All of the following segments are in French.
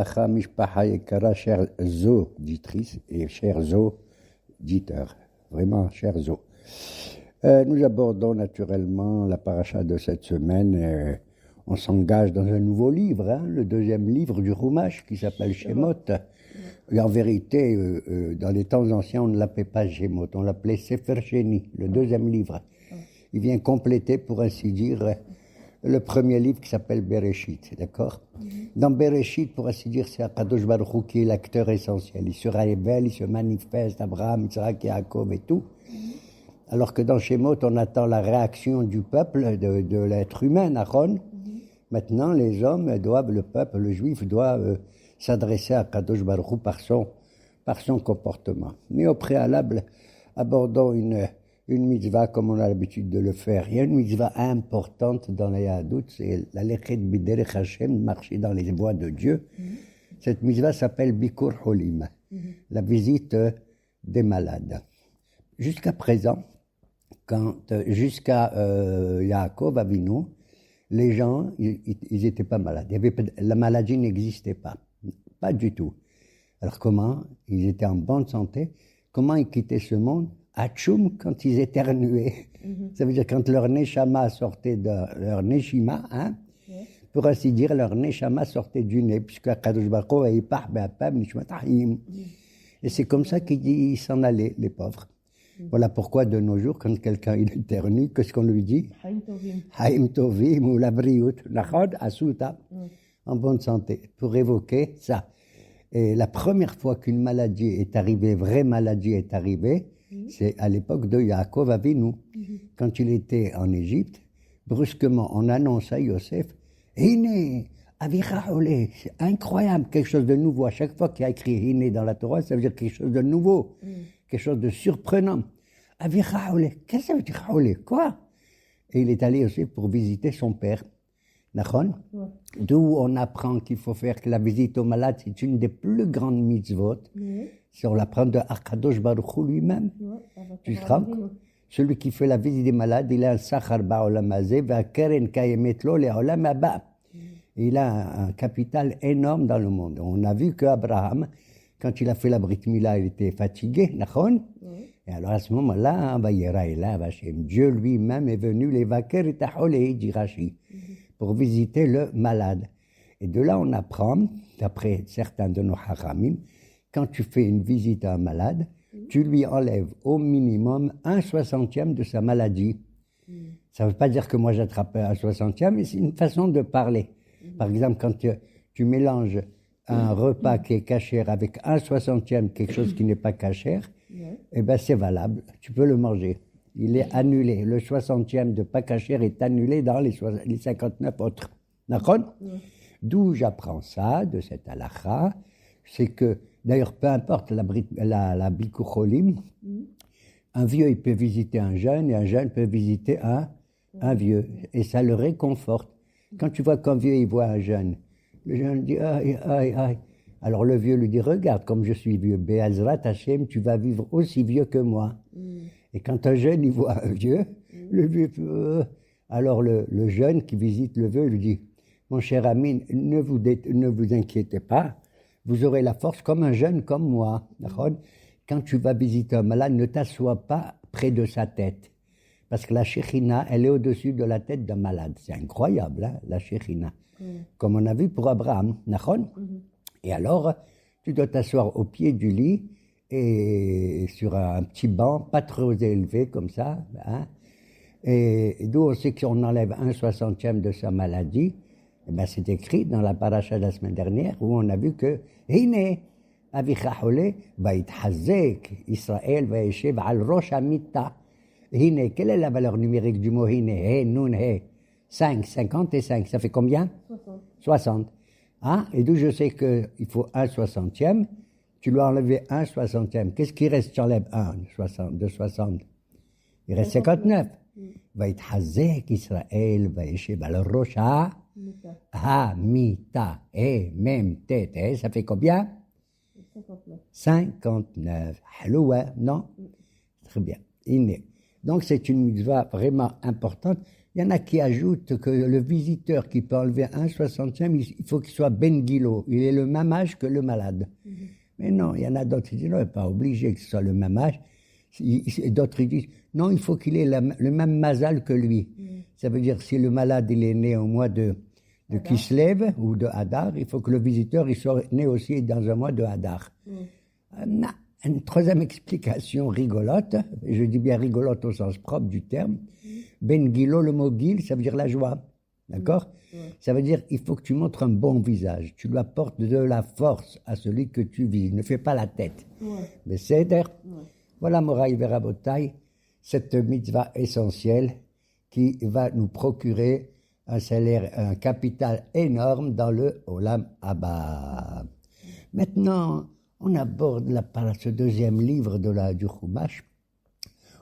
Acha Mishpacha Yekara, chère Zo, auditrice, et chère Zo, auditeur. Vraiment, chère Zo. Nous abordons naturellement la paracha de cette semaine. On s'engage dans un nouveau livre, le deuxième livre du Chumash qui s'appelle Shemot. Et en vérité, dans les temps anciens, on ne l'appelait pas Shemot, on l'appelait Sefer Sheni, le deuxième livre. Il vient compléter, pour ainsi dire, le premier livre qui s'appelle Bereshit, d'accord? Dans Bereshit, pour ainsi dire, c'est Akadosh Baruch Hu qui est l'acteur essentiel. Il se révèle, il se manifeste, Abraham, Yitzhak, Yaakov et tout. Alors que dans Shemot, on attend la réaction du peuple, de l'être humain, Aaron. Maintenant, les hommes doivent, le peuple, le juif, doit s'adresser à Akadosh Baruch Hu par son comportement. Mais au préalable, abordons une mitzvah comme on a l'habitude de le faire. Il y a une mitzvah importante dans la Yahadout, c'est la lechet b'derech Hashem, marcher dans les voies de Dieu. Cette mitzvah s'appelle Bikur Holim, la visite des malades. Jusqu'à présent, jusqu'à Yaakov Avinu, les gens, ils étaient pas malades. La maladie n'existait pas du tout. Alors comment? Ils étaient en bonne santé. Comment ils quittaient ce monde? Atchoum, quand ils éternuaient. Ça veut dire quand leur neshama sortait de leur neshima, pour ainsi dire, leur neshama sortait du nez, puisque Akadosh Baruch Hu est par be'apam nishmat hayim. Et c'est comme ça qu'ils s'en allaient, les pauvres. Voilà pourquoi de nos jours, quand quelqu'un il éternue, qu'est-ce qu'on lui dit? Haim tovim ou la briout, nachod asuta, en bonne santé, pour évoquer ça. Et la première fois qu'une maladie est arrivée, vraie maladie est arrivée, c'est à l'époque de Yaakov Avinu. Quand il était en Égypte, brusquement, on annonce à Yosef, Hine, Avicha Ole, c'est incroyable, quelque chose de nouveau. À chaque fois qu'il y a écrit Hine dans la Torah, ça veut dire quelque chose de nouveau, quelque chose de surprenant. Avicha Ole, qu'est-ce que ça veut dire Ole? Quoi? Et il est allé aussi pour visiter son père. Nachon? D'où on apprend qu'il faut faire que la visite aux malades, c'est une des plus grandes mitzvot. Si on l'apprend de Akadosh Baruch Hu lui-même. Tu te rends compte? Celui qui fait la visite des malades, il a un sachar ba'olam hazeh, ve'akeren kayemet lo le'olam haba. Il a un capital énorme dans le monde. On a vu qu'Abraham, quand il a fait la Brit Mila, il était fatigué, nachon? Et alors à ce moment-là, Dieu lui-même est venu les vaquer et taholé, dit Rashi, pour visiter le malade. Et de là, on apprend, d'après certains de nos haramim, quand tu fais une visite à un malade, tu lui enlèves au minimum 1/60 de sa maladie. Ça ne veut pas dire que moi j'attrape 1/60, mais c'est une façon de parler. Par exemple, quand tu mélanges un repas qui est cachère avec 1/60 quelque chose qui n'est pas cachère, eh ben c'est valable, tu peux le manger. Il est annulé. Le 60e de pas cachère est annulé dans les 59 autres. D'accord? D'où j'apprends ça, de cette halakha, c'est que, d'ailleurs, peu importe la Bikur Holim, un vieux, il peut visiter un jeune, et un jeune peut visiter un vieux. Et ça le réconforte. Quand tu vois qu'un vieux, il voit un jeune, le jeune dit, aïe, aïe, aïe. Alors le vieux lui dit, regarde, comme je suis vieux, Be'azrat Hashem, tu vas vivre aussi vieux que moi. Et quand un jeune, il voit un vieux, le vieux, alors le jeune qui visite le vieux, lui dit, mon cher ami, ne vous inquiétez pas, vous aurez la force comme un jeune comme moi. Quand tu vas visiter un malade, ne t'assois pas près de sa tête. Parce que la Shekhinah, elle est au-dessus de la tête d'un malade. C'est incroyable, la Shekhinah. Comme on a vu pour Abraham. Et alors, tu dois t'asseoir au pied du lit et sur un petit banc, pas trop élevé comme ça. Et d'où on sait qu'on enlève 1/60 de sa maladie. Eh ben, c'est écrit dans la paracha de la semaine dernière où on a vu que Hine, Avicha Ole, Va'ithazek, Israël va'eshev al rosh hamita. Hine, quelle est la valeur numérique du mot Hine? He, nun, he. 5, 50 et 5, ça fait combien? 60. Et d'où je sais qu'il faut 1/60, tu lui as enlevé 1/60. Qu'est-ce qui reste? Tu enlèves 1 de 60. Il reste 59. Va'ithazek, Israël va'eshev al rosh hamita. Mem, tet, ça fait combien? 59. Haloua, non? Très bien. Donc c'est une mitzvah vraiment importante Il y en a qui ajoutent que le visiteur qui peut enlever un 60e, il faut qu'il soit Ben Gilo. Il est le même âge que le malade. Mais non, il y en a d'autres qui disent non, il n'est pas obligé que ce soit le même âge. Et d'autres disent non, il faut qu'il ait le même mazal que lui. Ça veut dire si le malade il est né au mois de Kislev ou de Hadar, il faut que le visiteur il soit né aussi dans un mois de Hadar. Une troisième explication rigolote, et je dis bien rigolote au sens propre du terme, Ben Gilo, le mot Gil, ça veut dire la joie, d'accord? Ça veut dire il faut que tu montres un bon visage, tu dois apporter de la force à celui que tu vis, ne fais pas la tête. Mais c'est voilà Moraï Verabotaï, cette mitzvah essentielle qui va nous procurer un salaire, un capital énorme dans le Olam Haba. Maintenant, on aborde ce deuxième livre du Chumash,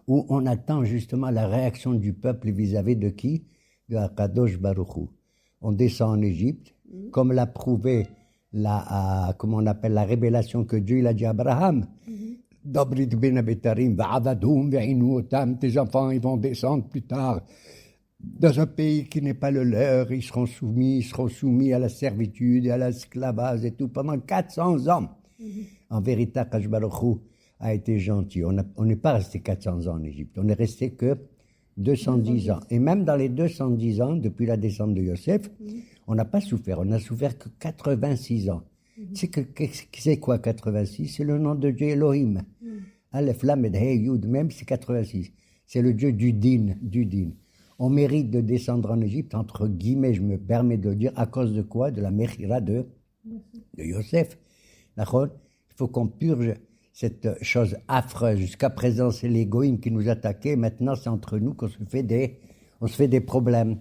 où on attend justement la réaction du peuple vis-à-vis de qui? De Akadosh Baruch Hu. On descend en Égypte, comme l'a prouvé comment on appelle la révélation que Dieu il a dit à Abraham. Dabrit ben Abetarim, va'avadoum, ve'inu otam, tes enfants ils vont descendre plus tard dans un pays qui n'est pas le leur, ils seront soumis à la servitude et à l'esclavage et tout pendant 400 ans. En vérité, Akadosh Baruch Hu a été gentil. On n'est pas resté 400 ans en Égypte, on n'est resté que 210 ans. Et même dans les 210 ans, depuis la descente de Yosef, on n'a pas souffert. On n'a souffert que 86 ans. C'est quoi 86? C'est le nom de Dieu Elohim. Aleph, Lamed, Hey, Yud, même c'est 86. C'est le Dieu du din. On mérite de descendre en Égypte, entre guillemets, je me permets de le dire, à cause de quoi? De la Mechira de Yosef. Il faut qu'on purge cette chose affreuse. Jusqu'à présent, c'est les goïms qui nous attaquaient. Maintenant, c'est entre nous qu'on se fait des problèmes.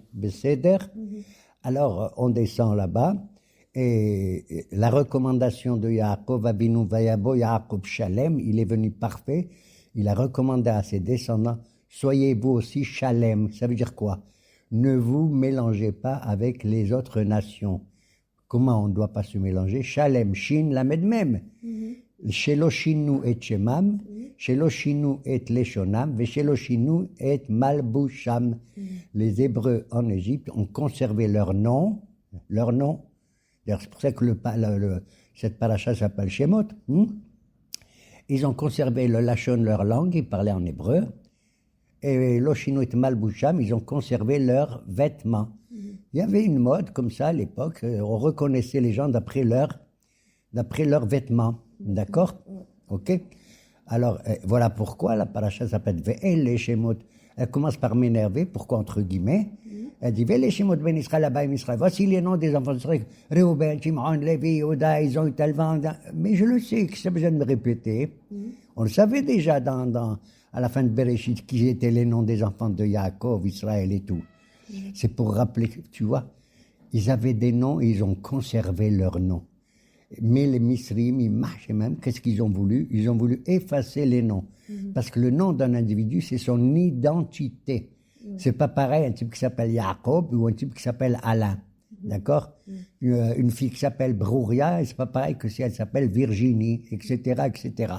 Alors, on descend là-bas. Et la recommandation de Yaakov Avinu Vayabo Yaakov Shalem, il est venu parfait. Il a recommandé à ses descendants, soyez vous aussi Shalem. Ça veut dire quoi? Ne vous mélangez pas avec les autres nations. Comment on ne doit pas se mélanger? Shalem, Shin, Lamed Mem. Shelo Shinu et Shemam, Shelo Shinu et Leshonam, Shelo Shinu et Malbusham. Les Hébreux en Égypte ont conservé leur nom. D'ailleurs, c'est pour ça que cette paracha s'appelle Shemot. Ils ont conservé le Lachon, leur langue, ils parlaient en hébreu. Et Loshinu et Malbusham, ils ont conservé leurs vêtements. Il y avait une mode comme ça à l'époque, on reconnaissait les gens d'après leurs vêtements. D'accord? Ok? Alors, voilà pourquoi la paracha s'appelle Ve'el les Shemot. Elle commence par m'énerver. Pourquoi, entre guillemets? Elle dit Ve'el les Shemot ben Israël, Abaïm Israël. Voici les noms des enfants d'Israël. Réhouben, Shimon, Lévi, Yehuda, ils ont eu tel vent. Mais je le sais, que c'est besoin de me répéter. On le savait déjà à la fin de Bereshit, qui étaient les noms des enfants de Yaakov, Israël et tout. C'est pour rappeler, tu vois, ils avaient des noms et ils ont conservé leurs noms. Mais les Misrim, ils marchaient même, qu'est-ce qu'ils ont voulu? Ils ont voulu effacer les noms. Parce que le nom d'un individu, c'est son identité. C'est pas pareil un type qui s'appelle Jacob ou un type qui s'appelle Alain. D'accord? Une fille qui s'appelle Brouria, c'est pas pareil que si elle s'appelle Virginie, etc., etc.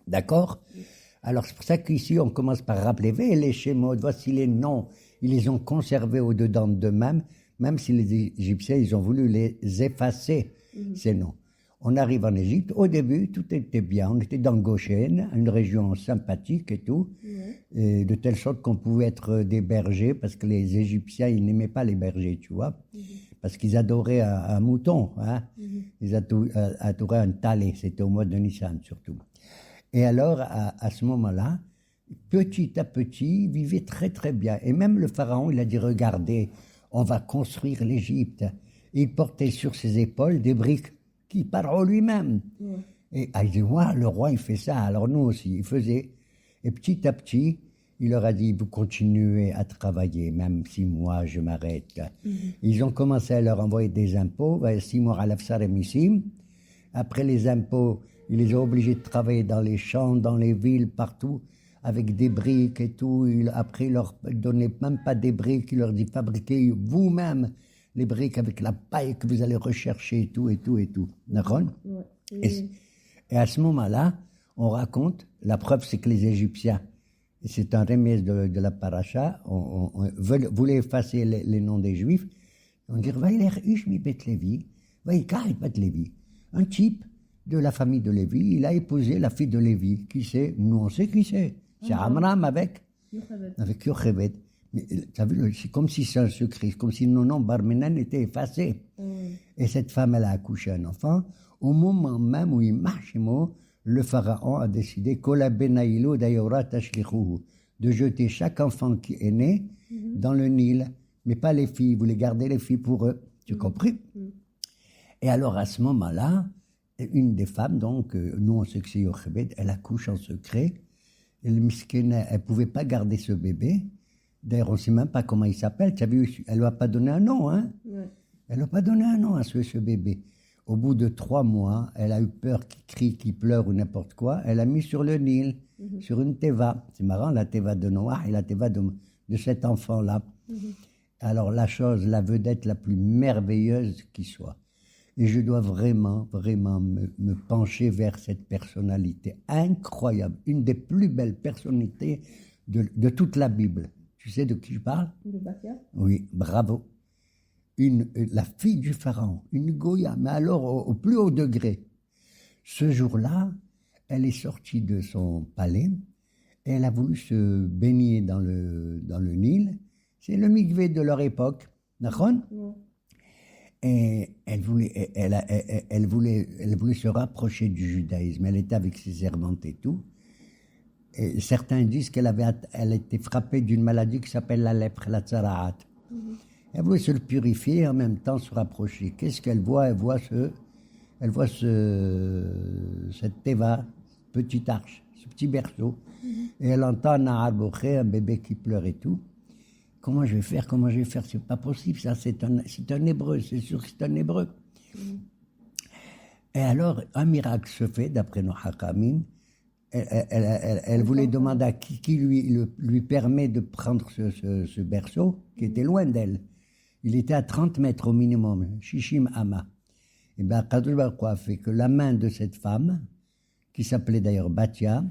D'accord? Alors c'est pour ça qu'ici, on commence par rappeler les Shemot, voici les noms. Ils les ont conservés au-dedans d'eux-mêmes, même si les Égyptiens, ils ont voulu les effacer, ces noms. On arrive en Égypte, au début, tout était bien. On était dans Goshen, une région sympathique et tout, et de telle sorte qu'on pouvait être des bergers, parce que les Égyptiens, ils n'aimaient pas les bergers, tu vois, parce qu'ils adoraient un mouton, hein. Ils adoraient un talé, c'était au mois de Nissan surtout. Et alors, à ce moment-là, petit à petit, ils vivaient très très bien. Et même le pharaon, il a dit, regardez, on va construire l'Égypte. Il portait sur ses épaules des briques qui parlent lui-même. Et il dit, ouais, le roi, il fait ça. Alors nous aussi, il faisait. Et petit à petit, il leur a dit, vous continuez à travailler, même si moi, je m'arrête. Ils ont commencé à leur envoyer des impôts, 6 mois à l'Afsar et Missim. Après les impôts, ils les ont obligés de travailler dans les champs, dans les villes, partout, avec des briques et tout. Après, ils leur donnaient même pas des briques, ils leur dit, fabriquez vous-même les briques avec la paille que vous allez rechercher et tout, et tout, et tout. D'accord? Et à ce moment-là, on raconte, la preuve c'est que les Égyptiens, c'est un remède de la paracha, on voulait effacer les noms des Juifs, on dit, Lévi, Lévi, un type de la famille de Lévi, il a épousé la fille de Lévi, qui c'est? Nous on sait qui c'est Amram avec Yocheved. Mais tu as vu, c'est comme si c'est un secret, comme si nos noms Barmenan étaient effacés. Et cette femme, elle a accouché un enfant, au moment même où il marche, le pharaon a décidé de jeter chaque enfant qui est né dans le Nil, mais pas les filles, il voulait garder les filles pour eux. Tu as compris? Et alors à ce moment-là, une des femmes, donc, nous on sait que c'est Yocheved, elle accouche en secret, et le miskine, elle ne pouvait pas garder ce bébé. D'ailleurs, on ne sait même pas comment il s'appelle. Tu as vu, elle ne lui a pas donné un nom, hein? Ouais. Elle n'a pas donné un nom à ce bébé. Au bout de 3 mois, elle a eu peur qu'il crie, qu'il pleure ou n'importe quoi. Elle a mis sur le Nil, sur une teva. C'est marrant, la teva de Noah et la teva de cet enfant-là. Alors, la vedette la plus merveilleuse qui soit. Et je dois vraiment, vraiment me pencher vers cette personnalité incroyable. Une des plus belles personnalités de toute la Bible. Tu sais de qui je parle? De Batia. Oui, bravo. La fille du pharaon, une Goya, mais alors au plus haut degré. Ce jour-là, elle est sortie de son palais et elle a voulu se baigner dans le Nil. C'est le mikvé de leur époque, d'accord? Et elle voulait se rapprocher du judaïsme. Elle était avec ses servantes et tout. Et certains disent elle était frappée d'une maladie qui s'appelle la lèpre, la tsaraat. Elle voulait se le purifier et en même temps se rapprocher. Qu'est-ce qu'elle voit? Elle voit cette teva, petite arche, ce petit berceau. Et elle entend un bébé qui pleure et tout. Comment je vais faire? C'est pas possible, ça, c'est un hébreu, c'est sûr que c'est un hébreu. Et alors, un miracle se fait, d'après nos hakamim. Elle voulait demander à qui lui permet de prendre ce berceau, qui était loin d'elle. Il était à 30 mètres au minimum, Shishim Ama. Et bien, Kadosh Baruch Hu a fait que la main de cette femme, qui s'appelait d'ailleurs Batia,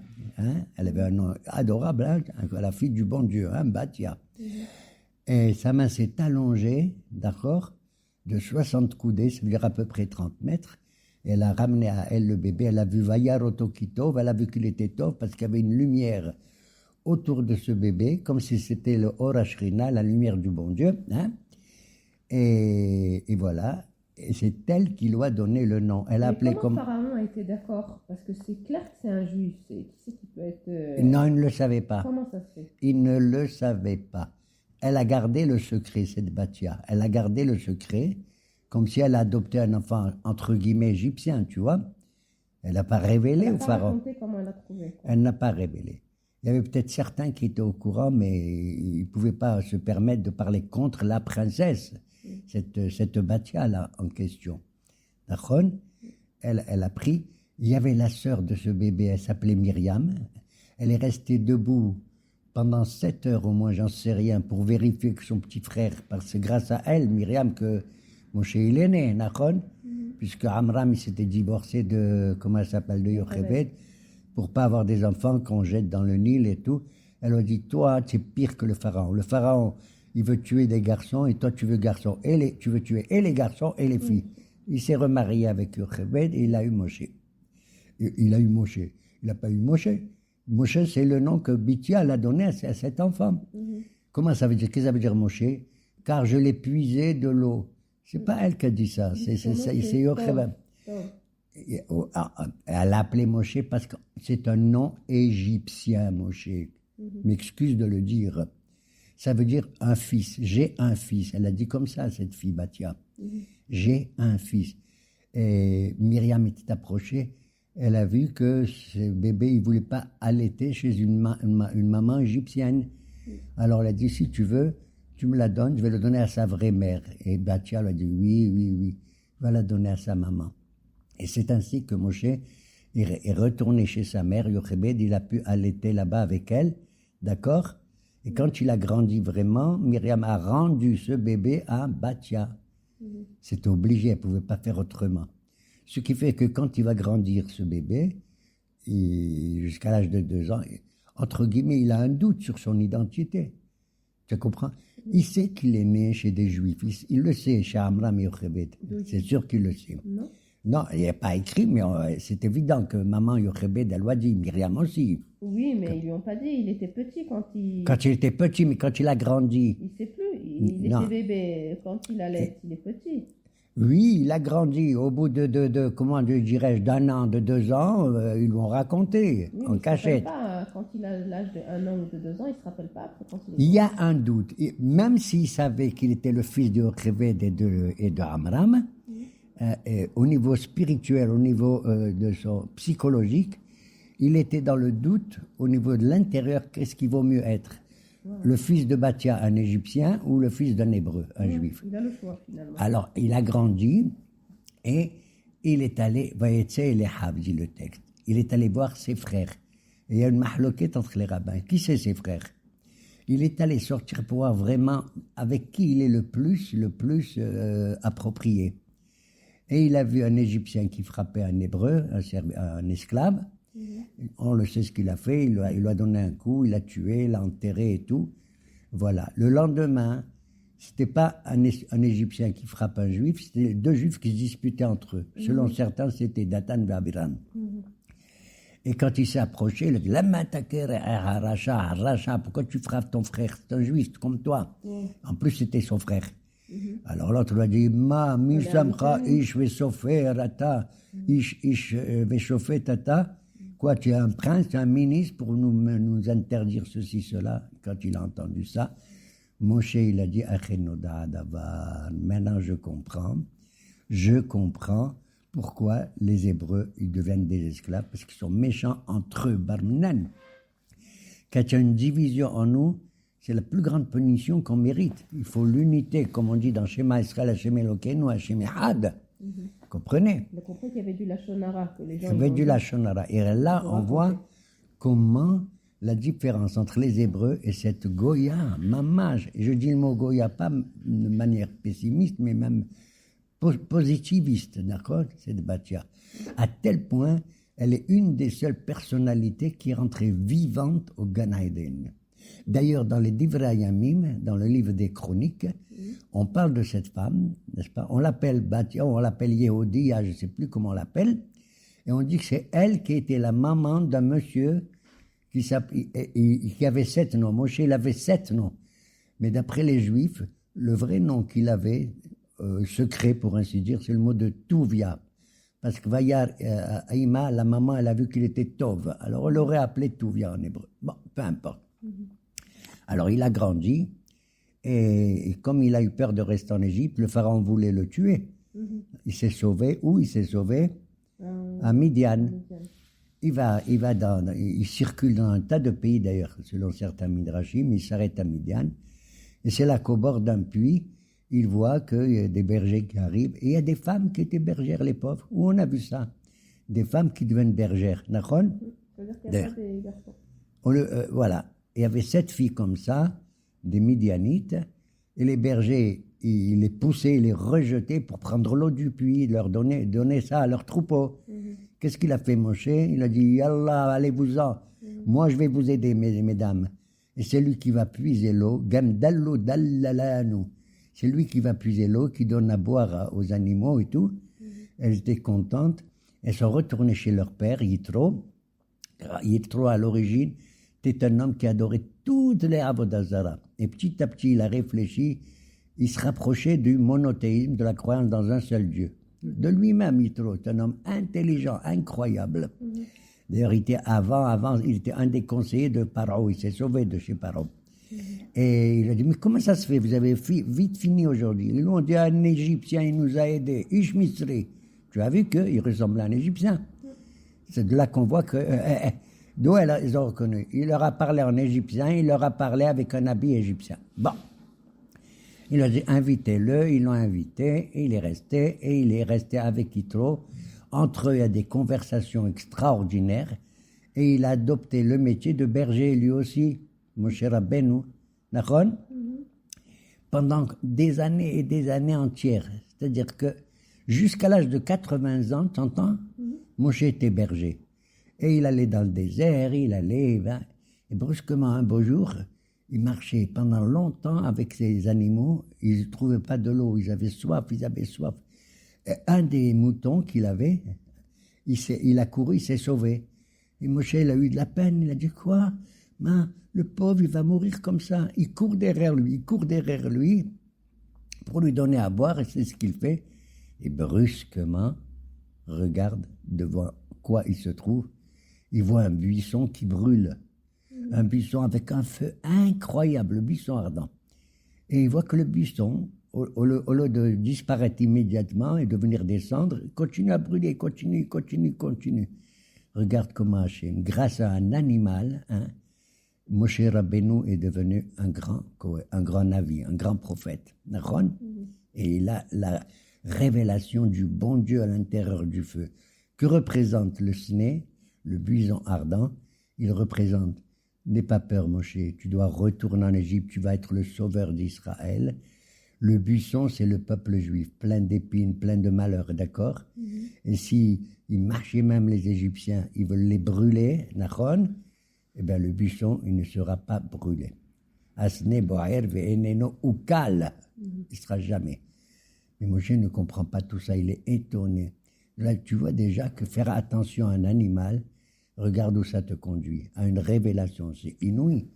elle avait un nom adorable, la fille du bon Dieu, Batia. Et sa main s'est allongée, d'accord, de 60 coudées, ça veut dire à peu près 30 mètres. Et elle a ramené à elle le bébé, elle a vu Vayaroto Kitov, elle a vu qu'il était tov parce qu'il y avait une lumière autour de ce bébé, comme si c'était le Horashrina, la lumière du bon Dieu. Et voilà, et c'est elle qui lui a donné le nom. Elle a appelé comment Pharaon a été d'accord? Parce que c'est clair que c'est un juif, qui c'est qui peut être... Non, il ne le savait pas. Comment ça se fait? Il ne le savait pas. Elle a gardé le secret, cette Batia. Elle a gardé le secret, comme si elle adoptait un enfant, entre guillemets, égyptien, tu vois. Elle n'a pas révélé au pharaon. Elle n'a pas raconté comment elle a trouvé. Elle n'a pas révélé. Il y avait peut-être certains qui étaient au courant, mais ils ne pouvaient pas se permettre de parler contre la princesse, cette Batia-là en question. D'accord? Elle a pris. Il y avait la sœur de ce bébé, elle s'appelait Myriam. Elle est restée debout pendant 7 heures au moins, j'en sais rien, pour vérifier que son petit frère, parce que c'est grâce à elle, Myriam, que Moshe il est né, d'accord? Puisque Amram il s'était divorcé de, comment elle s'appelle, de Yocheved, pour pas avoir des enfants qu'on jette dans le Nil et tout. Elle a dit, toi, tu es pire que le pharaon. Le pharaon, il veut tuer des garçons et toi, tu veux tu veux tuer et les garçons et les filles. Il s'est remarié avec Yocheved et il a eu Moshe. Il a eu Moshe. Il n'a pas eu Moshe. Moshe, c'est le nom que Bitia a donné à cet enfant. Comment ça veut dire? Qu'est-ce que ça veut dire Moshe? Car je l'ai puisé de l'eau. C'est pas elle qui a dit ça, c'est Yocheved. Elle l'a appelé Moshe parce que c'est un nom égyptien, Moshe. M'excuse de le dire. Ça veut dire un fils. J'ai un fils. Elle a dit comme ça, cette fille, Batia. J'ai un fils. Et Myriam était approchée. Elle a vu que ce bébé, il ne voulait pas allaiter chez une maman égyptienne. Alors elle a dit, si tu veux, tu me la donnes, je vais le donner à sa vraie mère. Et Batia lui a dit, oui, va la donner à sa maman. Et c'est ainsi que Moshe est retourné chez sa mère, Yocheved, il a pu allaiter là-bas avec elle, d'accord? Et quand il a grandi vraiment, Myriam a rendu ce bébé à Batia. C'était obligé, elle ne pouvait pas faire autrement. Ce qui fait que quand il va grandir, ce bébé, jusqu'à l'âge de 2 ans, entre guillemets, il a un doute sur son identité. Tu comprends? Il sait qu'il est né chez des juifs. Il le sait, chez Amram Yochebed. C'est sûr qu'il le sait. Non. Non, il n'est pas écrit, mais c'est évident que maman Yochebed, elle l'a dit, Myriam aussi. Oui, mais ils lui ont pas dit. Il était petit quand il. Quand il était petit, mais quand il a grandi, Il sait plus. Il Non. était bébé. Quand il allait, il est petit. oui, il a grandi. Au bout de comment dirais-je, d'un an, de 2 ans, ils l'ont raconté, Oui, mais en il se rappelle cachette. pas, quand il a l'âge de 1 an ou de 2 ans, il se rappelle pas après quand il est Il y a un doute. Et même s'il savait qu'il était le fils de Yochebed et de Amram, au niveau spirituel, au niveau de son psychologique, il était dans le doute au niveau de l'intérieur, qu'est-ce qui vaut mieux être? Le fils de Bathia, un Égyptien, ou le fils d'un Hébreu, un Juif? Il a le choix finalement. Alors, il a grandi et il est allé, Vayetse Elehav, dit le texte, il est allé voir ses frères. Et il y a une mahloquette entre les rabbins. Qui c'est ses frères? Il est allé sortir pour voir vraiment avec qui il est le plus approprié. Et il a vu un Égyptien qui frappait un Hébreu, un esclave. On le sait ce qu'il a fait, il lui a donné un coup, il l'a tué, il l'a enterré et tout. Voilà. Le lendemain, c'était pas un Égyptien qui frappe un Juif, c'était 2 Juifs qui se disputaient entre eux. Selon certains, c'était Datan et Abiram. Et quand il s'est approché, il a dit « Lama taker Racha, pourquoi tu frappes ton frère? C'est un Juif comme toi. » En plus, c'était son frère. Alors l'autre lui a dit « Ma, mi samcha ish vesofer ata, ish vesofer tata. » Quoi, tu es un prince, tu es un ministre pour nous interdire ceci, cela. Quand il a entendu ça, Moshe, il a dit « Achenoda adavar. » Maintenant, je comprends pourquoi les Hébreux, ils deviennent des esclaves, parce qu'ils sont méchants entre eux, barminan. Quand il y a une division en nous, c'est la plus grande punition qu'on mérite. Il faut l'unité, comme on dit dans Shema Israël, Hashem Elokeinu, Hashem Echad. Comprenez? Il a compris qu'il y avait du lachonara, que les gens. Il y avait du lachonara. Et là, on voit comment la différence entre les Hébreux et cette Goya, mamage. Et je dis le mot Goya pas de manière pessimiste, mais même positiviste, d'accord? Cette Bathia. À tel point, elle est une des seules personnalités qui est rentrée vivante au Gan Eden. D'ailleurs, dans les Divrei Yamim, dans le livre des Chroniques, on parle de cette femme, n'est-ce pas? On l'appelle Bathia, on l'appelle Yehodia, je ne sais plus comment on l'appelle, et on dit que c'est elle qui était la maman d'un monsieur qui avait 7 noms. Moshe, il avait 7 noms. Mais d'après les Juifs, le vrai nom qu'il avait, secret pour ainsi dire, c'est le mot de Tuvia. Parce que Vayar Aïma, la maman, elle a vu qu'il était Tov. Alors on l'aurait appelé Tuvia en hébreu. Bon, peu importe. Alors il a grandi, et comme il a eu peur de rester en Égypte, le pharaon voulait le tuer. Il s'est sauvé. Où il s'est sauvé? À Midian. Il circule dans un tas de pays d'ailleurs, selon certains midrashim, il s'arrête à Midian. Et c'est là qu'au bord d'un puits, il voit qu'il y a des bergers qui arrivent. Et il y a des femmes qui étaient bergères, les pauvres. Où on a vu ça? Des femmes qui deviennent bergères. D'accord? C'est-à-dire qu'il y a pas des garçons. Voilà. Il y avait 7 filles comme ça, des Midianites, et les bergers, ils les poussaient, ils les rejetaient pour prendre l'eau du puits, leur donner ça à leur troupeau. Qu'est-ce qu'il a fait, Moshe? Il a dit, Yallah, allez-vous-en. Moi, je vais vous aider, mesdames. Et c'est lui qui va puiser l'eau. Gamdallo dallalanu. C'est lui qui va puiser l'eau, qui donne à boire aux animaux et tout. Elles étaient contentes. Elles sont retournées chez leur père, Yitro. Yitro, à l'origine, était un homme qui adorait toutes les Avodazara. Et petit à petit, il a réfléchi. Il se rapprochait du monothéisme, de la croyance dans un seul Dieu. De lui-même, Yitro, c'est un homme intelligent, incroyable. D'ailleurs, il était il était un des conseillers de Paro. Il s'est sauvé de chez Paro. Et il a dit, mais comment ça se fait? Vous avez vite fini aujourd'hui. Ils lui ont dit, un Égyptien, il nous a aidés. Ish Misri. Tu as vu qu'il ressemble à un Égyptien. C'est de là qu'on voit que... d'où ils ont reconnu. Il leur a parlé en égyptien, il leur a parlé avec un habit égyptien. Bon. Il a dit, invitez-le, ils l'ont invité, et il est resté avec Yitro. Entre eux, il y a des conversations extraordinaires, et il a adopté le métier de berger lui aussi, Moshe Rabbeinu, d'accord? Pendant des années et des années entières. C'est-à-dire que jusqu'à l'âge de 80 ans, t'entends? Moshe était berger. Et il allait dans le désert, Et brusquement, un beau jour, il marchait pendant longtemps avec ces animaux. Ils ne trouvaient pas de l'eau. Ils avaient soif, Et un des moutons qu'il avait, il a couru, il s'est sauvé. Et Moshe, il a eu de la peine. Il a dit, quoi? Le pauvre, il va mourir comme ça. Il court derrière lui pour lui donner à boire, et c'est ce qu'il fait. Et brusquement, regarde devant quoi il se trouve. Il voit un buisson qui brûle. Un buisson avec un feu incroyable, le buisson ardent. Et il voit que le buisson, au lieu de disparaître immédiatement et de venir descendre, continue à brûler, continue. Regarde comment Hachem, grâce à un animal, Moshe Rabbeinu est devenu un grand navi, un grand prophète. Et il a la révélation du bon Dieu à l'intérieur du feu. Que représente le sné, le buisson ardent? Il représente, n'aie pas peur Moshe, tu dois retourner en Égypte, tu vas être le sauveur d'Israël. Le buisson, c'est le peuple juif, plein d'épines, plein de malheurs, d'accord? Et si ils marchaient même les Égyptiens, ils veulent les brûler, eh bien le buisson, il ne sera pas brûlé. Asne boaer ve'eneno ukal. Il ne sera jamais. Mais Moshe ne comprend pas tout ça, il est étonné. Là, tu vois déjà que faire attention à un animal, regarde où ça te conduit, à une révélation, c'est inouï.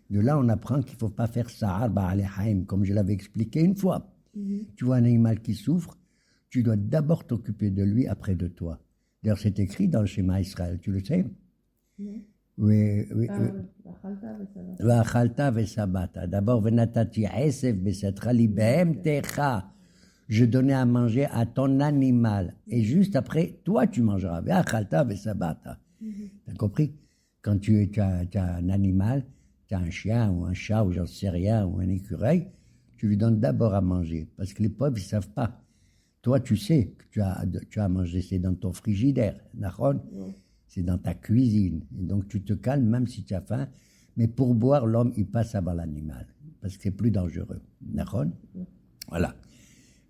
De là, on apprend qu'il ne faut pas faire sa'ar ba'alehaim, comme je l'avais expliqué une fois. Tu vois un animal qui souffre, tu dois d'abord t'occuper de lui après de toi. D'ailleurs, c'est écrit dans le schéma Israël, tu le sais? Oui. Va'achalta ve'sabata. D'abord, venatati esef besetra libehem techa. Je donnais à manger à ton animal. Et juste après, toi, tu mangeras. Va'achalta ve'sabata. T'as compris? Quand tu as un animal, tu as un chien ou un chat ou j'en sais rien, ou un écureuil, tu lui donnes d'abord à manger. Parce que les pauvres, ils ne savent pas. Toi, tu sais que tu as à manger, c'est dans ton frigidaire, c'est dans ta cuisine. Et donc, tu te calmes même si tu as faim. Mais pour boire, l'homme, il passe avant l'animal. Parce que c'est plus dangereux. Voilà.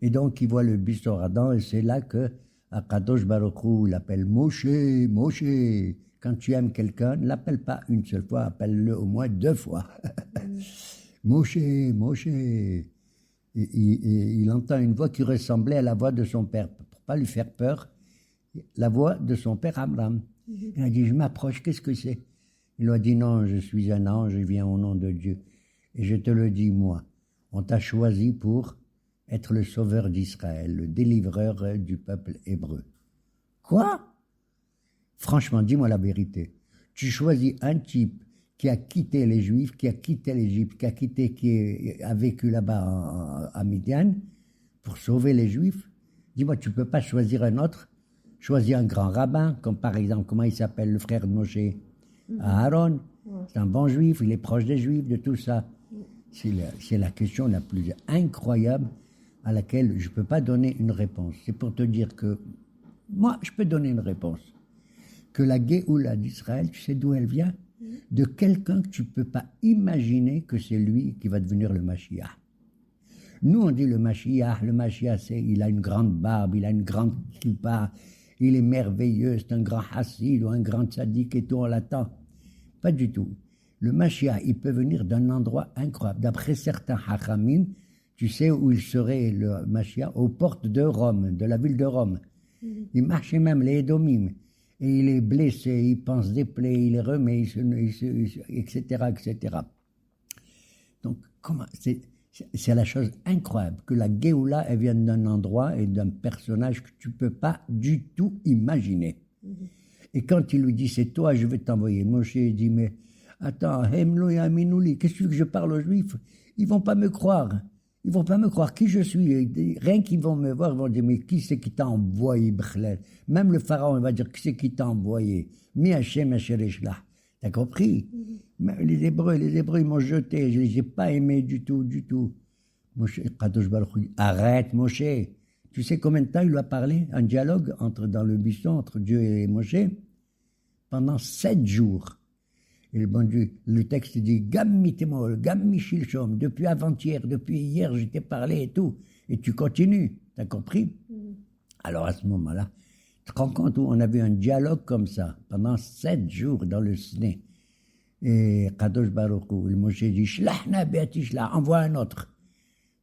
Et donc, il voit le buisson ardent et c'est là que Akadosh Baruch Hu l'appelle Moshe. Quand tu aimes quelqu'un, ne l'appelle pas une seule fois, appelle-le au moins 2 fois. Moshe. Il entend une voix qui ressemblait à la voix de son père. Pour ne pas lui faire peur, la voix de son père Abraham. Il a dit, je m'approche, qu'est-ce que c'est? Il lui a dit, non, je suis un ange, je viens au nom de Dieu. Et je te le dis, moi, on t'a choisi pour être le sauveur d'Israël, le délivreur du peuple hébreu. Quoi? Franchement, dis-moi la vérité. Tu choisis un type qui a quitté les Juifs, qui a quitté l'Égypte, qui a vécu là-bas à Midian, pour sauver les Juifs. Dis-moi, tu ne peux pas choisir un autre? Choisis un grand rabbin, comme par exemple, comment il s'appelle, le frère de Moshe? Aaron. C'est un bon Juif, il est proche des Juifs, de tout ça. C'est la question la plus incroyable à laquelle je ne peux pas donner une réponse. C'est pour te dire que moi, je peux donner une réponse. Que la Géoula d'Israël, tu sais d'où elle vient? De quelqu'un que tu ne peux pas imaginer que c'est lui qui va devenir le Mashiach. Nous, on dit le Mashiach, il a une grande barbe, il a une grande kippa, il est merveilleux, c'est un grand hassid ou un grand tzaddik et tout, on l'attend. Pas du tout. Le Mashiach, il peut venir d'un endroit incroyable. D'après certains hachamim, tu sais où il serait le Mashiach? Aux portes de Rome, de la ville de Rome. Il marchait même les Édomim. Et il est blessé, il pense des plaies, il les remet, etc., etc. Donc, c'est la chose incroyable, que la Géoula, elle vient d'un endroit et d'un personnage que tu ne peux pas du tout imaginer. Et quand il lui dit, c'est toi, je vais t'envoyer, Moshe dit, mais attends, Hemlo et Aminouli, qu'est-ce que tu veux que je parle aux Juifs? Ils ne vont pas me croire. Ils ne vont pas me croire qui je suis. Rien qu'ils vont me voir, ils vont dire, mais qui c'est qui t'a envoyé, Bchlel? Même le pharaon, il va dire, qui c'est qui t'a envoyé? Mi Hachem Ashereshlah. T'as compris? Les Hébreux, ils m'ont jeté. Je ne les ai pas aimés du tout. Moshe, Kadosh Baruch Hu, arrête, Moshe. Tu sais combien de temps il lui a parlé? Un dialogue dans le buisson entre Dieu et Moshe? Pendant 7 jours. Et le bon Dieu, le texte dit, Gammi Temol, Gammi Shilshom, depuis avant-hier, depuis hier, je t'ai parlé et tout. Et tu continues, t'as compris? Alors à ce moment-là, tu te rends compte où on avait un dialogue comme ça, pendant 7 jours dans le Sné. Et Kadosh Baruch Hu, le Moshe dit, Shlachna be'atishla, envoie un autre.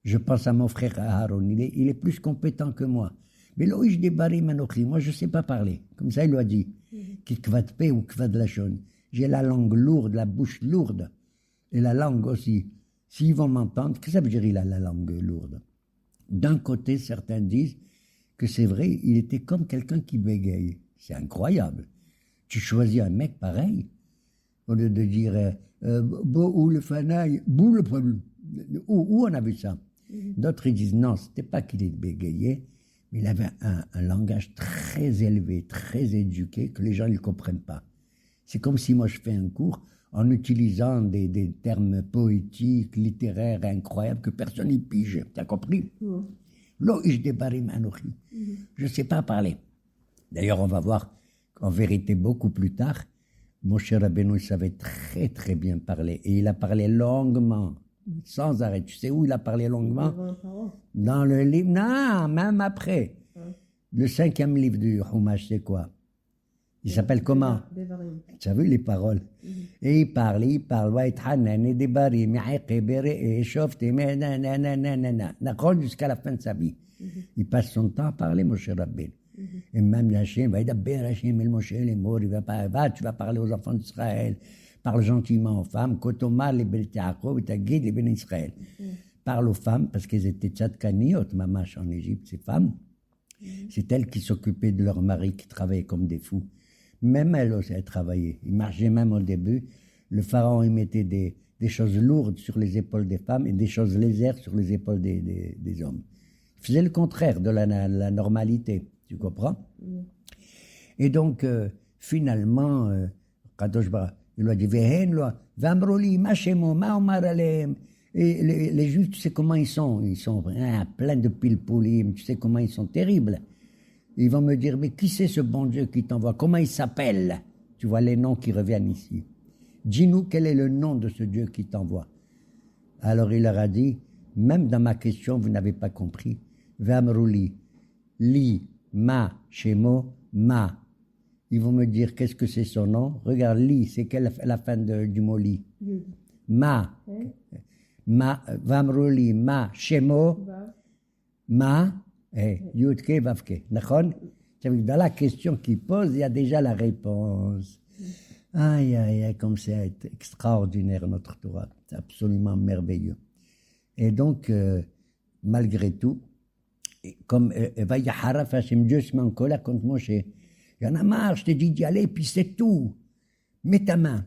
Je pense à mon frère Aaron, il est plus compétent que moi. Mais loïch debari manochi, moi je sais pas parler. Comme ça il lui a dit, qui kvad pe ou kvad lachon. J'ai la langue lourde, la bouche lourde, et la langue aussi. S'ils vont m'entendre, qu'est-ce que ça veut dire il a la langue lourde? D'un côté, certains disent que c'est vrai, il était comme quelqu'un qui bégaye. C'est incroyable. Tu choisis un mec pareil, au lieu de dire ou le fanaï, bou le problème. Où on a vu ça? D'autres ils disent non, c'était pas qu'il bégayait, mais il avait un langage très élevé, très éduqué, que les gens ne comprennent pas. C'est comme si moi je fais un cours en utilisant des termes poétiques, littéraires, incroyables, que personne n'y pige. Tu as compris? Lo ish debarim anochi. Je ne sais pas parler. D'ailleurs, on va voir en vérité beaucoup plus tard, Moshe Rabbeinu savait très très bien parler. Et il a parlé longuement, sans arrêt. Tu sais où il a parlé longuement? Dans le livre, non, même après. Le 5e livre du Chumash, c'est quoi? Il s'appelle comment? Tu as vu les paroles? Et il parle, jusqu'à la fin de sa vie. Il passe son temps à parler, Moshe Rabbeinu. Et même Hachem, il va tu vas parler aux enfants d'Israël, parle gentiment aux femmes, Kotomar les Bel Yaakov et Tagid les Ben Israël. Parle aux femmes parce qu'elles étaient tzadkaniot, mamash en Égypte, ces femmes. C'est elles qui s'occupaient de leur mari qui travaillaient comme des fous. Même elles aussi, elles travaillaient. Ils marchaient même au début. Le pharaon, il mettait des choses lourdes sur les épaules des femmes et des choses légères sur les épaules des hommes. Il faisait le contraire de la normalité. Tu comprends? Et donc, finalement, Kadosh Baruch il lui a dit, Vamroli, Machemo, Maomar Alem. Et les Juifs, tu sais comment ils sont? Ils sont pleins de pilpoulim, tu sais comment ils sont terribles. Ils vont me dire, mais qui c'est ce bon Dieu qui t'envoie? Comment il s'appelle? Tu vois les noms qui reviennent ici. Dis-nous quel est le nom de ce Dieu qui t'envoie. Alors il leur a dit, même dans ma question, vous n'avez pas compris. Vamroli, li, ma, shemo, ma. Ils vont me dire, qu'est-ce que c'est son nom? Regarde, li, c'est quelle la fin du mot li? Ma. Vamroli, ma, shemo, ma, yudke, vavke. Dans la question qu'il pose, il y a déjà la réponse. Aïe, aïe, aïe, comme c'est extraordinaire notre Torah. C'est absolument merveilleux. Et donc, malgré tout, comme Vayaharaf Hashem, Dieu se met en colère contre Moshe. Il y en a marre, je t'ai dit d'y aller, puis c'est tout. Mets ta main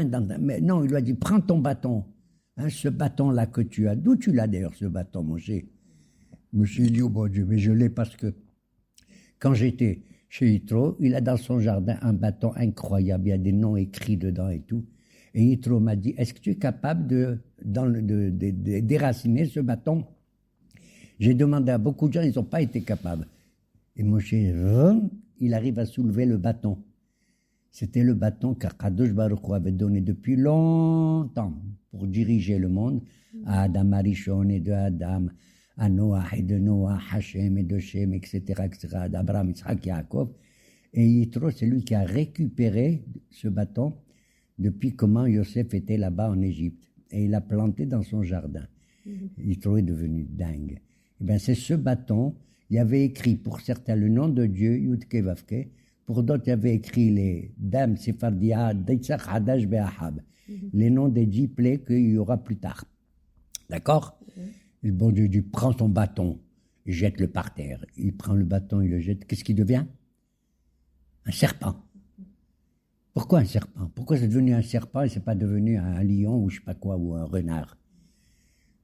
dans ta main. Non, il lui a dit, prends ton bâton. Hein, ce bâton-là que tu as. D'où tu l'as d'ailleurs, ce bâton, Moshe? Moshe dit, oh bon Dieu, mais je l'ai parce que quand j'étais chez Yitro, il a dans son jardin un bâton incroyable, il y a des noms écrits dedans et tout. Et Yitro m'a dit, est-ce que tu es capable de déraciner ce bâton? J'ai demandé à beaucoup de gens, ils n'ont pas été capables. Et Moshe, il arrive à soulever le bâton. C'était le bâton qu'Akadosh Baruch Hu avait donné depuis longtemps pour diriger le monde à Adam Arishon et de Adam, à Noah et de Noah, Hashem et de Shem, etc., d'Abraham, Yitzhak, Yaakov. Et Yitro, c'est lui qui a récupéré ce bâton depuis comment Yosef était là-bas en Égypte. Et il l'a planté dans son jardin. Yitro est devenu dingue. Eh bien, c'est ce bâton, il y avait écrit pour certains le nom de Dieu, Yudke Vavke, pour d'autres, il y avait écrit les Dam, Sephardia, Deitzach, Hadash, Be'ahab, les noms des 10 plaies qu'il y aura plus tard. D'accord? Le bon Dieu dit, prends ton bâton, et jette-le par terre. Il prend le bâton, il le jette. Qu'est-ce qu'il devient? Un serpent. Pourquoi un serpent? Pourquoi c'est devenu un serpent et c'est pas devenu un lion ou je sais pas quoi, ou un renard?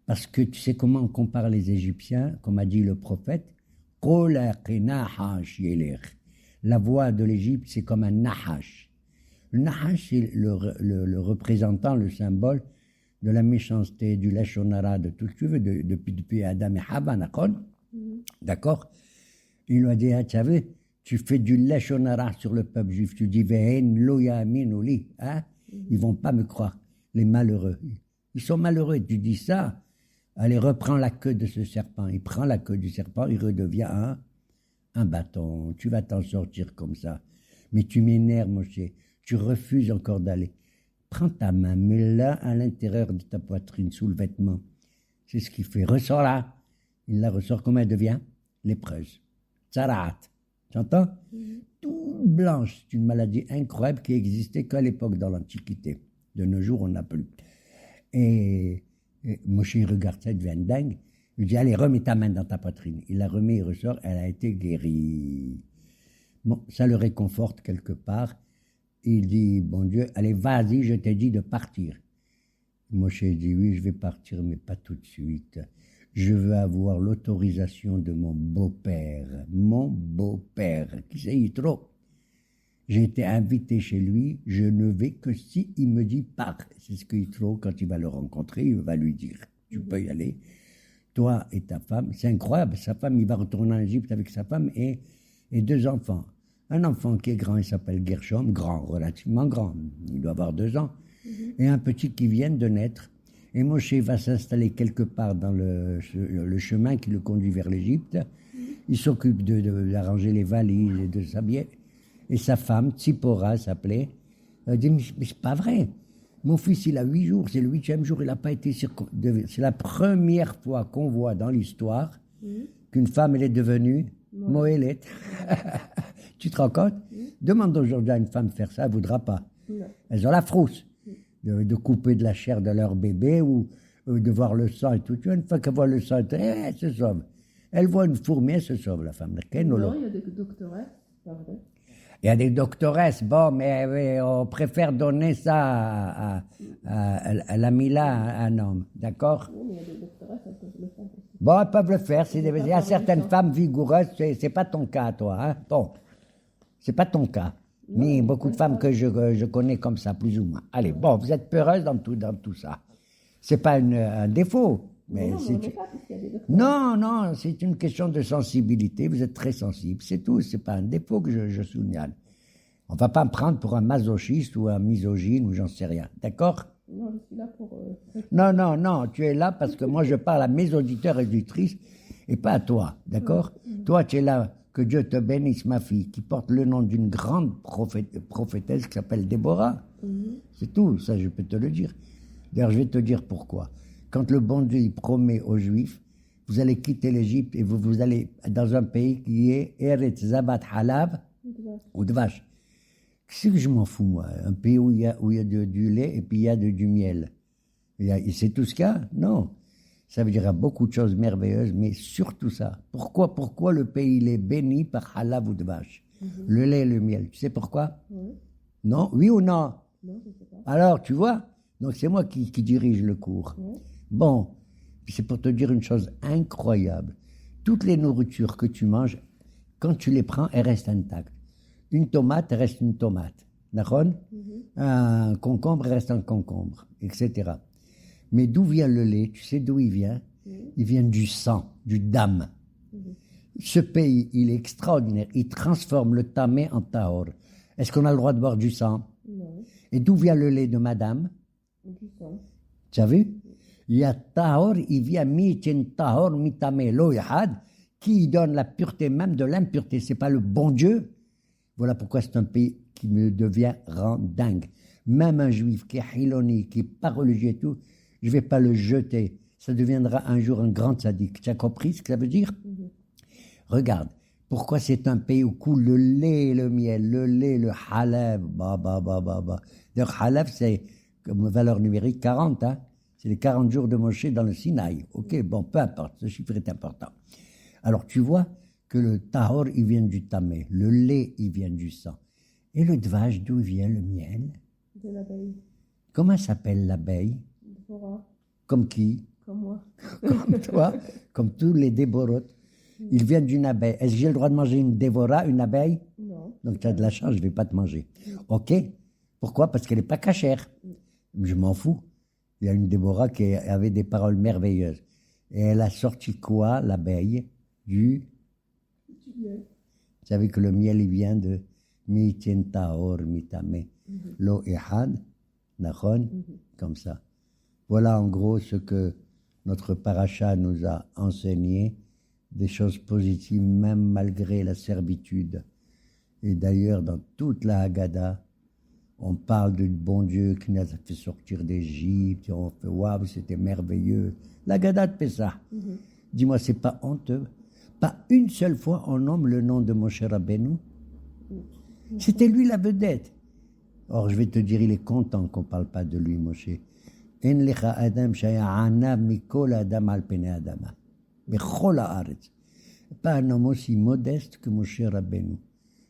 Parce que tu sais comment on compare les Égyptiens, comme a dit le prophète, la voix de l'Égypte, c'est comme un nahash. Le nahash, c'est le représentant, le symbole de la méchanceté, du lashon hara, de tout ce que tu veux, depuis Adam et Hava, d'accord? Il lui a dit, ah, tu savais, tu fais du lashon hara sur le peuple juif, tu dis, ve'en lo ya'aminu li, hein? Ils vont pas me croire, les malheureux. Ils sont malheureux, tu dis ça, allez, reprends la queue de ce serpent. Il prend la queue du serpent, il redevient un bâton. Tu vas t'en sortir comme ça. Mais tu m'énerves, Moshe. Tu refuses encore d'aller. Prends ta main, mets-la à l'intérieur de ta poitrine, sous le vêtement. C'est ce qu'il fait. Ressors-la. Il la ressort. Comment elle devient? Lépreuse. Tsarat. Tu entends? Tout blanche. C'est une maladie incroyable qui existait qu'à l'époque, dans l'Antiquité. De nos jours, on n'a plus. Et Moshe, il regarde ça, il devient dingue. Il dit, allez, remets ta main dans ta poitrine. Il la remet, il ressort, elle a été guérie. Bon, ça le réconforte quelque part. Il dit, bon Dieu, allez, vas-y, je t'ai dit de partir. Moshe dit, oui, je vais partir, mais pas tout de suite. Je veux avoir l'autorisation de mon beau-père, qui c'est Yitro. J'ai été invité chez lui, je ne vais que si il me dit pars. C'est ce que Yitro, quand il va le rencontrer, il va lui dire, tu peux y aller. Toi et ta femme, c'est incroyable, sa femme, il va retourner en Égypte avec sa femme et 2 enfants. Un enfant qui est grand, il s'appelle Gershom, grand, relativement grand, il doit avoir 2 ans, et un petit qui vient de naître. Et Moshe va s'installer quelque part dans le chemin qui le conduit vers l'Égypte. Il s'occupe d'arranger les valises et de s'habiller. Et sa femme, Tzipora s'appelait, elle dit, mais c'est pas vrai. Mon fils, il a 8 jours, c'est le 8e jour, il n'a pas été c'est la première fois qu'on voit dans l'histoire qu'une femme, elle est devenue Moélette. Tu te rends compte? Demande aujourd'hui à une femme de faire ça, elle ne voudra pas. Non. Elles ont la frousse de couper de la chair de leur bébé ou de voir le sang et tout. Tu vois, une fois qu'elle voit le sang, elle se sauve. Elle voit une fourmi, elle se sauve, la femme. Non, il y a des doctoresses, c'est vrai. Il y a des doctoresses, bon, mais on préfère donner ça à la Mila, à un homme, d'accord? Oui, mais il y a des doctoresses, elles peuvent le faire aussi. Bon, elles peuvent le faire. Il y a certaines femmes vigoureuses, c'est pas ton cas, toi, hein? Bon, c'est pas ton cas. Non, Ni beaucoup de femmes que je connais comme ça, plus ou moins. Allez, bon, vous êtes peureuse dans tout ça. C'est pas un défaut. Mais non, c'est une question de sensibilité. Vous êtes très sensible, c'est tout. C'est pas un défaut que je signale. On va pas me prendre pour un masochiste ou un misogyne ou j'en sais rien. D'accord? Non, je suis là pour... Non, tu es là parce que moi je parle à mes auditeurs et auditrices et pas à toi. D'accord? Toi, tu es là, que Dieu te bénisse, ma fille, qui porte le nom d'une grande prophétesse qui s'appelle Déborah. C'est tout, ça je peux te le dire. D'ailleurs, je vais te dire pourquoi. Quand le bon Dieu il promet aux Juifs, vous allez quitter l'Égypte et vous allez dans un pays qui est Eretz Zabat Halav ou Dvash. Qu'est-ce que je m'en fous, moi? Un pays où il y a du lait et puis il y a du miel. C'est tout ce qu'il y a? Non. Ça veut dire qu'il y a beaucoup de choses merveilleuses, mais surtout ça. Pourquoi le pays il est béni par Halav ou Dvash? Le lait et le miel. Tu sais pourquoi? Non? Oui ou non? Non, je sais pas. Alors, tu vois? Donc c'est moi qui dirige le cours. Bon, c'est pour te dire une chose incroyable. Toutes les nourritures que tu manges, quand tu les prends, elles restent intactes. Une tomate, elle reste une tomate. D'accord? Un concombre reste un concombre, etc. Mais d'où vient le lait? Tu sais d'où il vient? Il vient du sang, du dam. Ce pays, il est extraordinaire. Il transforme le tamé en tahor. Est-ce qu'on a le droit de boire du sang? Non. Et d'où vient le lait de madame? Du sang. Tu as vu? Il y a tahor, il vient mitin tahor mitame lo yahad, qui donne la pureté même de l'impureté. C'est pas le bon Dieu. Voilà pourquoi c'est un pays qui me devient rend dingue. Même un juif qui est hiloni, qui n'est pas religieux et tout, je ne vais pas le jeter. Ça deviendra un jour un grand tzaddik. Tu as compris ce que ça veut dire? Regarde, pourquoi c'est un pays où coule le lait et le miel, le lait, le halab, D'ailleurs, halab, c'est comme valeur numérique 40, hein. C'est les 40 jours de Moshe dans le Sinaï. Ok, bon, peu importe, ce chiffre est important. Alors, tu vois que le tahor, il vient du tamé, le lait, il vient du sang. Et le dvash, d'où vient le miel? De l'abeille. Comment s'appelle l'abeille? Déborah. Comme qui? Comme moi. Comme toi, comme tous les déborotes. Ils viennent d'une abeille. Est-ce que j'ai le droit de manger une dévora, une abeille? Non. Donc tu as de la chance, je ne vais pas te manger. Ok? Pourquoi? Parce qu'elle n'est pas cachère. Je m'en fous. Il y a une Déborah qui avait des paroles merveilleuses. Et elle a sorti quoi, l'abeille? Du miel. Vous savez que le miel, il vient de Mitien Tahor, Mitame, Lo Ehad, Nachon, comme ça. Voilà en gros ce que notre paracha nous a enseigné, des choses positives, même malgré la servitude. Et d'ailleurs, dans toute la Haggadah, On parle du bon Dieu qui nous a fait sortir d'Égypte. On fait waouh, c'était merveilleux. La Gada de Pessah. Dis-moi, c'est pas honteux? Pas une seule fois on nomme le nom de Moshe Rabbeinu. C'était lui la vedette. Or, je vais te dire, il est content qu'on ne parle pas de lui, Moshe. En lecha adam shaya anav mikol adam al pene adama. Bechol haaretz. Pas un homme aussi modeste que Moshe Rabbeinu.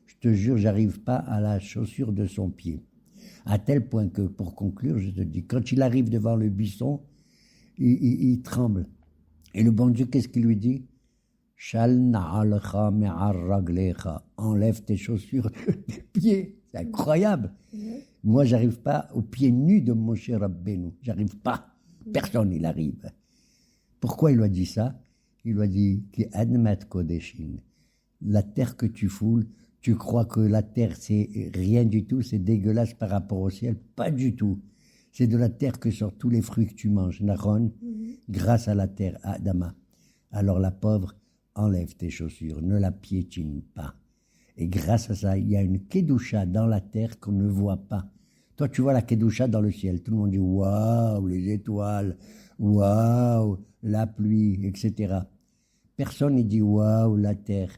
Je te jure, j'arrive pas à la chaussure de son pied. À tel point que, pour conclure, je te dis, quand il arrive devant le buisson, il tremble. Et le bon Dieu, qu'est-ce qu'il lui dit? Shal na'alecha me'ar raglecha. Enlève tes chaussures des pieds. C'est incroyable. Moi, j'arrive pas aux pieds nus de Moshe Rabbeinu. J'arrive pas. Personne n'y arrive. Pourquoi il lui a dit ça? Il lui a dit ki admat kodeshin. La terre que tu foules, tu crois que la terre c'est rien du tout, c'est dégueulasse par rapport au ciel? Pas du tout. C'est de la terre que sortent tous les fruits que tu manges, Naron, grâce à la terre, à Adama. Alors la pauvre, enlève tes chaussures, ne la piétine pas. Et grâce à ça, il y a une kedusha dans la terre qu'on ne voit pas. Toi, tu vois la kedusha dans le ciel. Tout le monde dit waouh, les étoiles, waouh, la pluie, etc. Personne ne dit waouh, la terre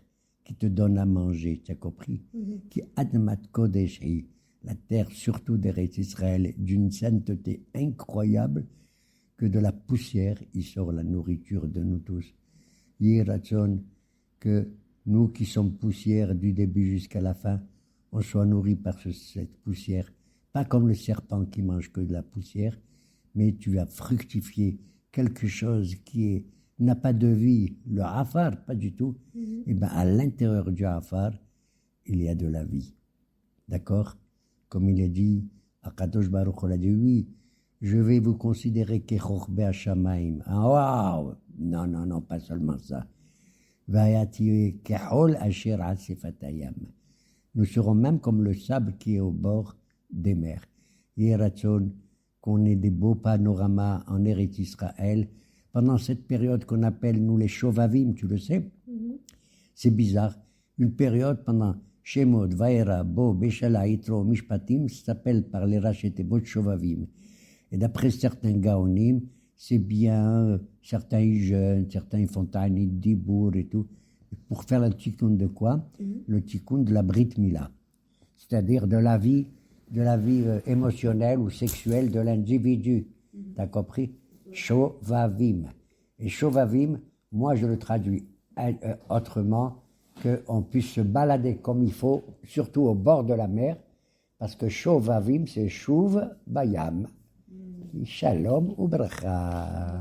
qui te donne à manger. Tu as compris? Qui admat kodesh, la terre, surtout d'Eretz Israël, d'une sainteté incroyable, que de la poussière, il sort la nourriture de nous tous. Yiratzon, que nous qui sommes poussière du début jusqu'à la fin, on soit nourris par cette poussière. Pas comme le serpent qui mange que de la poussière, mais tu vas fructifier quelque chose qui n'a pas de vie. Le hafar, pas du tout. Et bien à l'intérieur du hafar, il y a de la vie. D'accord? Comme il est dit, Akadosh Baruch Hu a dit, oui, je vais vous considérer kechorbe hashamaim. Ah, waouh! Non, non, non, pas seulement ça. Nous serons même comme le sable qui est au bord des mers. Yeratzon, qu'on ait des beaux panoramas en Eretz Israël, pendant cette période qu'on appelle, nous, les Shovavim, tu le sais? C'est bizarre. Une période pendant Shemot, Vaera, Bo, Beshala, Yitro, Mishpatim, s'appelle par les Rachetebot Shovavim. Et d'après certains Gaonim, c'est bien, certains ils jeûnent, certains ils font Ta'anit Dibour et tout, pour faire le tikkun de quoi? Le tikkun de la Brit Mila, c'est-à-dire de la vie émotionnelle ou sexuelle de l'individu. T'as compris? Shovavim. Et Shovavim, moi je le traduis autrement, qu'on puisse se balader comme il faut, surtout au bord de la mer, parce que Shovavim c'est Shuv Bayam. Shalom ou bracha.